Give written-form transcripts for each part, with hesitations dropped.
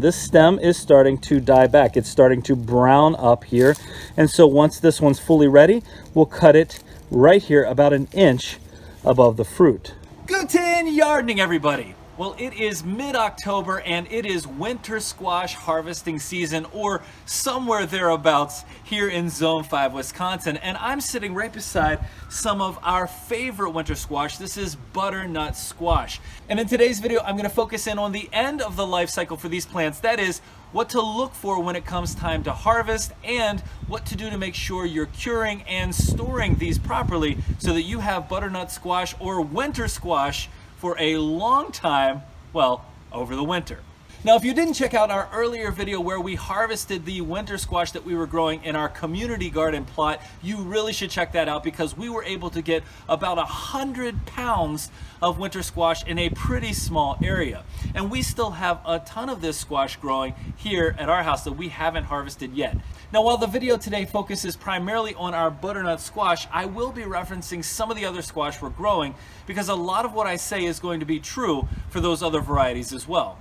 stem. This stem is starting to die back. It's starting to brown up here. And so once this one's fully ready, we'll cut it right here about an inch above the fruit. Guten Yardening, everybody. Well, it is mid-October and it is winter squash harvesting season, or somewhere thereabouts here in Zone 5, Wisconsin. And I'm sitting right beside some of our favorite winter squash. This is butternut squash. And in today's video, I'm gonna focus in on the end of the life cycle for these plants. That is, what to look for when it comes time to harvest, and what to do to make sure you're curing and storing these properly so that you have butternut squash or winter squash for a long time, well, over the winter. Now, if you didn't check out our earlier video where we harvested the winter squash that we were growing in our community garden plot, you really should check that out, because we were able to get about 100 pounds of winter squash in a pretty small area. And we still have a ton of this squash growing here at our house that we haven't harvested yet. Now, while the video today focuses primarily on our butternut squash, I will be referencing some of the other squash we're growing, because a lot of what I say is going to be true for those other varieties as well.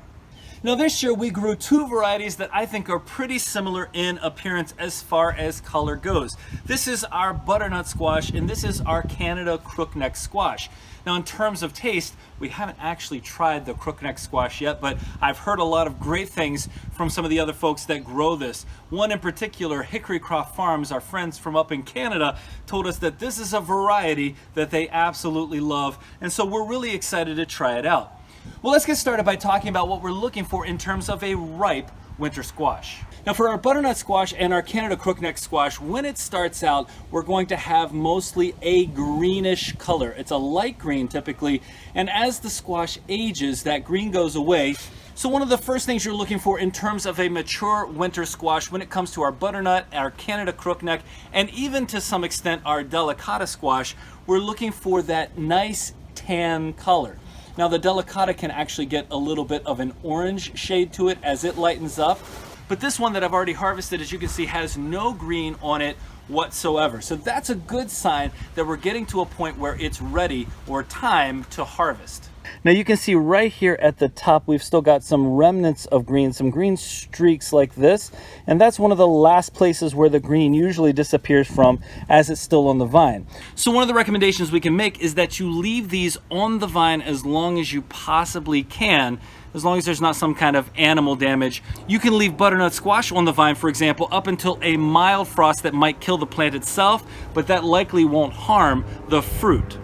Now, this year we grew two varieties that I think are pretty similar in appearance as far as color goes. This is our butternut squash, and this is our Canada crookneck squash. Now, in terms of taste, we haven't actually tried the crookneck squash yet, but I've heard a lot of great things from some of the other folks that grow this. One in particular, Hickorycroft Farms, our friends from up in Canada, told us that this is a variety that they absolutely love, and so we're really excited to try it out. Well, let's get started by talking about what we're looking for in terms of a ripe winter squash. Now, for our butternut squash and our Canada crookneck squash, when it starts out, we're going to have mostly a greenish color. It's a light green typically, and as the squash ages, that green goes away. So one of the first things you're looking for in terms of a mature winter squash when it comes to our butternut, our Canada crookneck, and even to some extent our delicata squash, we're looking for that nice tan color. Now, the delicata can actually get a little bit of an orange shade to it as it lightens up, but this one that I've already harvested, as you can see, has no green on it whatsoever. So that's a good sign that we're getting to a point where it's ready or time to harvest. Now, you can see right here at the top, we've still got some remnants of green, some green streaks like this, and that's one of the last places where the green usually disappears from as it's still on the vine. So one of the recommendations we can make is that you leave these on the vine as long as you possibly can, as long as there's not some kind of animal damage. You can leave butternut squash on the vine, for example, up until a mild frost that might kill the plant itself, but that likely won't harm the fruit.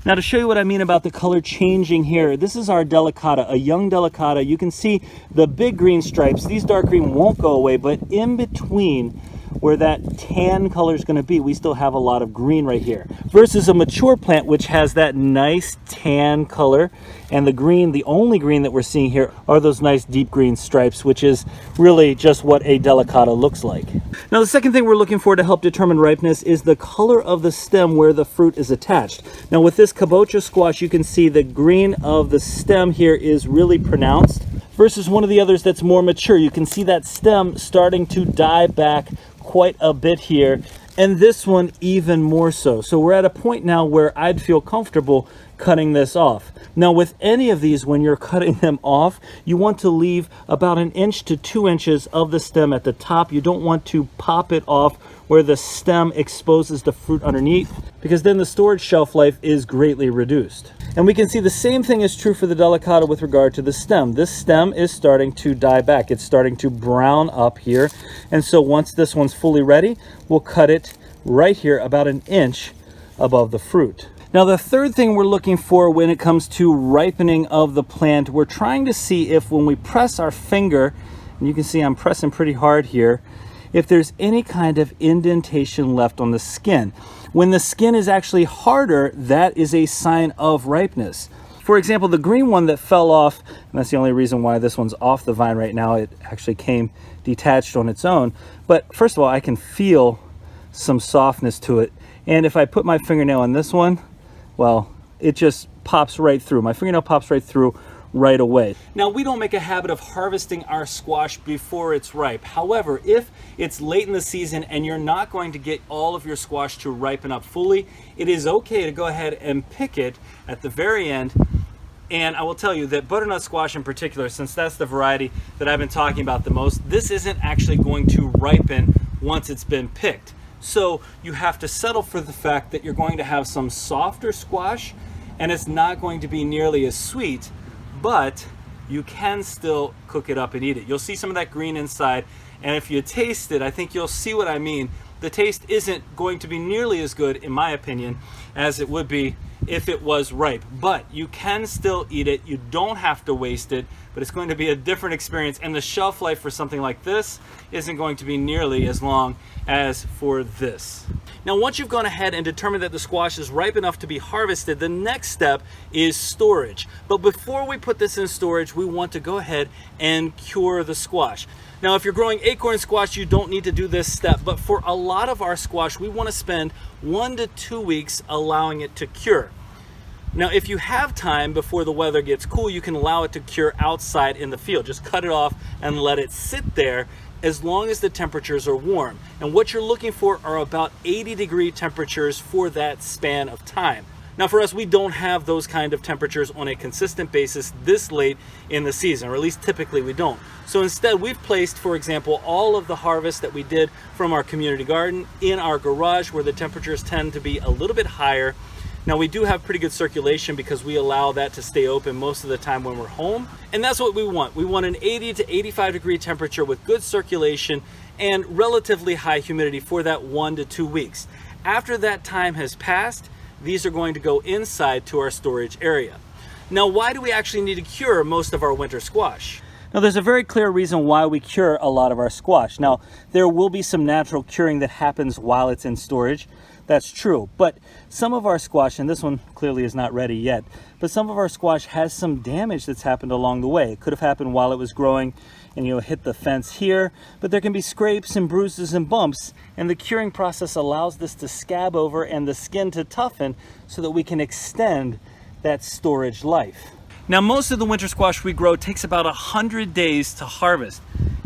Now, to show you what I mean about the color changing here, this is our delicata, a young delicata. You can see the big green stripes. These dark green won't go away, but in between where that tan color is going to be, we still have a lot of green right here. Versus a mature plant, which has that nice tan color, and the green, the only green that we're seeing here are those nice deep green stripes, which is really just what a delicata looks like. Now, the second thing we're looking for to help determine ripeness is the color of the stem where the fruit is attached. Now, with this kabocha squash, you can see the green of the stem here is really pronounced, versus one of the others that's more mature. You can see that stem starting to die back quite a bit here, and this one even more so. So we're at a point now where I'd feel comfortable cutting this off. Now, with any of these, when you're cutting them off, you want to leave about 1 inch to 2 inches of the stem at the top. You don't want to pop it off where the stem exposes the fruit underneath, because then the storage shelf life is greatly reduced. And we can see the same thing is true for the delicata with regard to the stem. This stem is starting to die back. It's starting to brown up here. And so once this one's fully ready, we'll cut it right here about 1 inch above the fruit. Now, the third thing we're looking for when it comes to ripening of the plant, we're trying to see if when we press our finger, and you can see I'm pressing pretty hard here, if there's any kind of indentation left on the skin. When the skin is actually harder, that is a sign of ripeness. For example, the green one that fell off, and that's the only reason why this one's off the vine right now, it actually came detached on its own. But first of all, I can feel some softness to it. And if I put my fingernail on this one, well, it just pops right through. My fingernail pops right through right away. Now, we don't make a habit of harvesting our squash before it's ripe. However, if it's late in the season and you're not going to get all of your squash to ripen up fully, it is okay to go ahead and pick it at the very end And I will tell you that butternut squash in particular, since that's the variety that I've been talking about the most, this isn't actually going to ripen once it's been picked. So you have to settle for the fact that you're going to have some softer squash, and it's not going to be nearly as sweet, but you can still cook it up and eat it. You'll see some of that green inside, and if you taste it, I think you'll see what I mean. The taste isn't going to be nearly as good, in my opinion, as it would be if it was ripe, but you can still eat it. You don't have to waste it, but it's going to be a different experience, and the shelf life for something like this isn't going to be nearly as long as for this. Now, once you've gone ahead and determined that the squash is ripe enough to be harvested, the next step is storage. But before we put this in storage, we want to go ahead and cure the squash. Now, if you're growing acorn squash, you don't need to do this step, but for a lot of our squash, we want to spend 1 to 2 weeks allowing it to cure. Now, if you have time before the weather gets cool, you can allow it to cure outside in the field. Just cut it off and let it sit there as long as the temperatures are warm. And what you're looking for are about 80-degree temperatures for that span of time. Now, for us, we don't have those kind of temperatures on a consistent basis this late in the season, or at least typically we don't. So instead, we've placed, for example, all of the harvest that we did from our community garden in our garage, where the temperatures tend to be a little bit higher. Now, we do have pretty good circulation because we allow that to stay open most of the time when we're home. And that's what we want. We want an 80 to 85 degree temperature with good circulation and relatively high humidity for that 1 to 2 weeks. After that time has passed, these are going to go inside to our storage area. Now, why do we actually need to cure most of our winter squash? Now, there's a very clear reason why we cure a lot of our squash. Now, there will be some natural curing that happens while it's in storage. That's true, but some of our squash, and this one clearly is not ready yet, but some of our squash has some damage that's happened along the way. It could have happened while it was growing and hit the fence here, but there can be scrapes and bruises and bumps, and the curing process allows this to scab over and the skin to toughen so that we can extend that storage life. Now, most of the winter squash we grow takes about 100 days to harvest.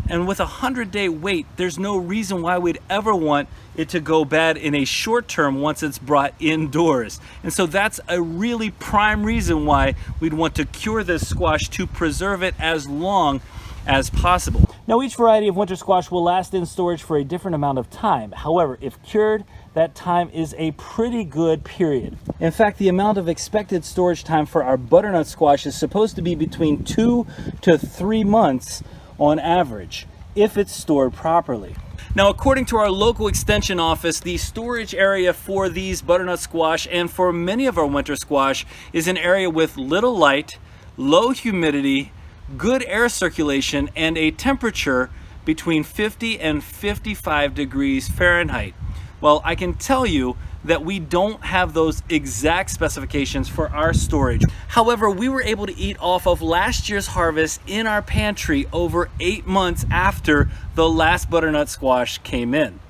And with a 100-day wait, there's no reason why we'd ever want it to go bad in a short term once it's brought indoors. And so that's a really prime reason why we'd want to cure this squash to preserve it as long as possible. Now, each variety of winter squash will last in storage for a different amount of time. However, if cured, that time is a pretty good period. In fact, the amount of expected storage time for our butternut squash is supposed to be between 2 to 3 months on average, if it's stored properly. Now, according to our local extension office, the storage area for these butternut squash and for many of our winter squash is an area with little light, low humidity, good air circulation, and a temperature between 50 and 55 degrees Fahrenheit. Well, I can tell you that we don't have those exact specifications for our storage. However, we were able to eat off of last year's harvest in our pantry over 8 months after the last butternut squash came in.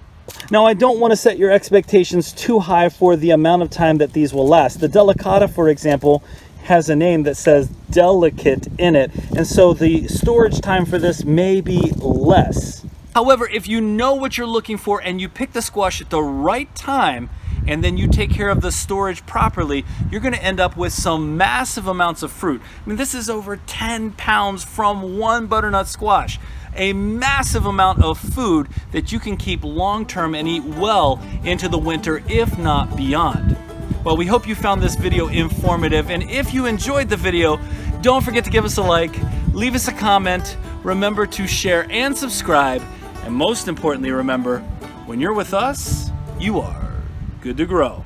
Now, I don't want to set your expectations too high for the amount of time that these will last. The delicata, for example, has a name that says delicate in it, and so the storage time for this may be less. However, if you know what you're looking for and you pick the squash at the right time, and then you take care of the storage properly, you're going to end up with some massive amounts of fruit. I mean, this is over 10 pounds from one butternut squash. A massive amount of food that you can keep long-term and eat well into the winter, if not beyond. Well, we hope you found this video informative, and if you enjoyed the video, don't forget to give us a like, leave us a comment, remember to share and subscribe, and most importantly, remember, when you're with us, you are good to grow.